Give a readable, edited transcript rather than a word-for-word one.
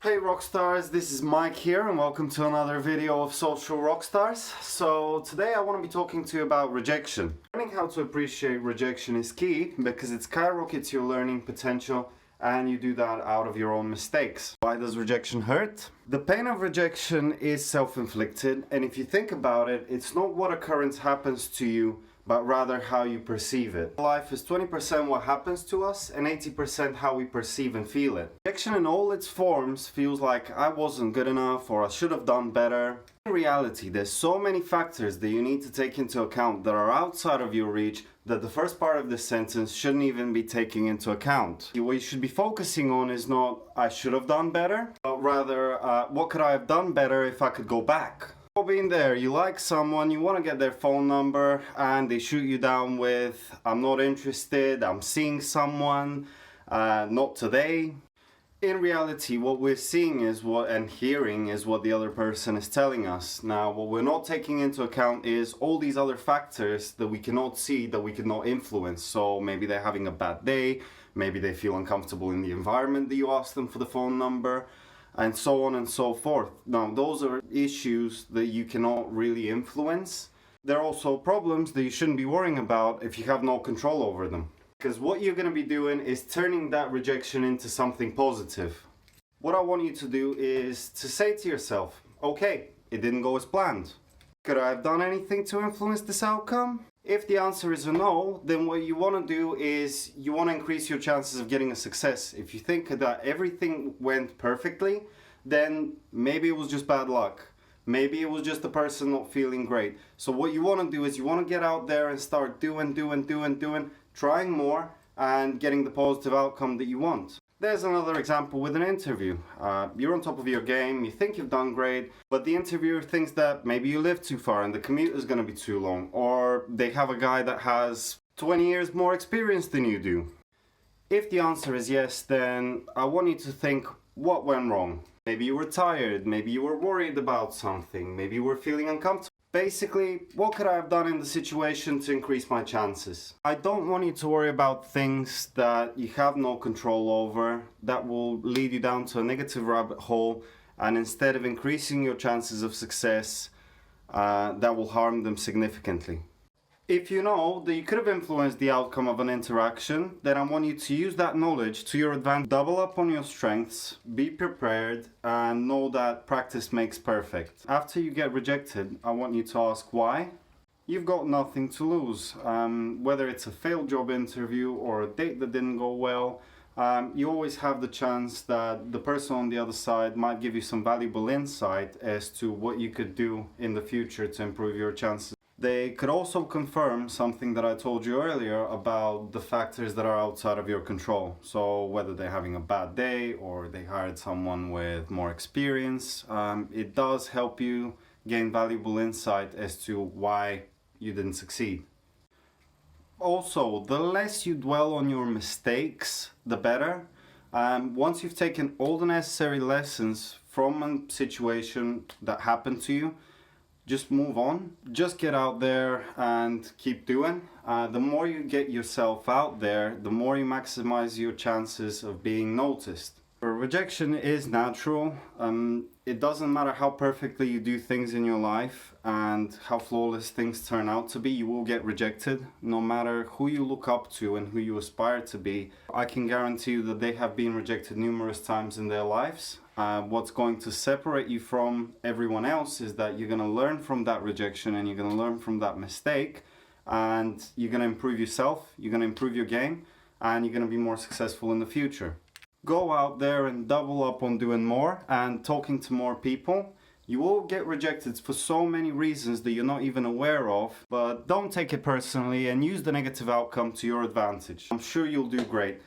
Hey Rockstars, this is Mike here and welcome to another video of Social Rockstars. So today I want to be talking to you about rejection. Learning how to appreciate rejection is key because it skyrockets your learning potential and you do that out of your own mistakes. Why does rejection hurt? The pain of rejection is self-inflicted, and if you think about it, it's not what occurrence happens to you, but rather how you perceive it. Life is 20% what happens to us and 80% how we perceive and feel it. Rejection in all its forms feels like I wasn't good enough or I should have done better. In reality, there's so many factors that you need to take into account that are outside of your reach that the first part of this sentence shouldn't even be taking into account. What you should be focusing on is not I should have done better, but rather what could I have done better if I could go back. Being there, you like someone, you want to get their phone number and they shoot you down with I'm not interested, I'm seeing someone, not today. In reality, what we're seeing is and hearing is what the other person is telling us. Now, what we're not taking into account is all these other factors that we cannot see, that we cannot influence. So maybe they're having a bad day, maybe they feel uncomfortable in the environment that you asked them for the phone number, and so on and so forth. Now, those are issues that you cannot really influence. There are also problems that you shouldn't be worrying about if you have no control over them. Because what you're going to be doing is turning that rejection into something positive. What I want you to do is to say to yourself, okay, it didn't go as planned. Could I have done anything to influence this outcome? If the answer is a no, then what you want to do is you want to increase your chances of getting a success. If you think that everything went perfectly, then maybe it was just bad luck. Maybe it was just the person not feeling great. So what you want to do is you want to get out there and start doing, trying more and getting the positive outcome that you want. There's another example with an interview. You're on top of your game, you think you've done great, but the interviewer thinks that maybe you live too far and the commute is going to be too long, or they have a guy that has 20 years more experience than you do. If the answer is yes, then I want you to think what went wrong. Maybe you were tired, maybe you were worried about something, maybe you were feeling uncomfortable. Basically, what could I have done in the situation to increase my chances? I don't want you to worry about things that you have no control over, that will lead you down to a negative rabbit hole, and instead of increasing your chances of success, that will harm them significantly. If you know that you could have influenced the outcome of an interaction, then I want you to use that knowledge to your advantage. Double up on your strengths, be prepared, and know that practice makes perfect. After you get rejected, I want you to ask why. You've got nothing to lose. Whether it's a failed job interview or a date that didn't go well, you always have the chance that the person on the other side might give you some valuable insight as to what you could do in the future to improve your chances. They could also confirm something that I told you earlier about the factors that are outside of your control. So whether they're having a bad day or they hired someone with more experience, it does help you gain valuable insight as to why you didn't succeed. Also, the less you dwell on your mistakes, the better. Once you've taken all the necessary lessons from a situation that happened to you, just move on, just get out there and keep doing. The more you get yourself out there, the more you maximize your chances of being noticed. Rejection is natural. It doesn't matter how perfectly you do things in your life and how flawless things turn out to be, you will get rejected. No matter who you look up to and who you aspire to be, I can guarantee you that they have been rejected numerous times in their lives. What's going to separate you from everyone else is that you're going to learn from that rejection and you're going to learn from that mistake, and you're going to improve yourself, you're going to improve your game, and you're going to be more successful in the future. Go out there and double up on doing more and talking to more people. You will get rejected for so many reasons that you're not even aware of, but don't take it personally and use the negative outcome to your advantage. I'm sure you'll do great.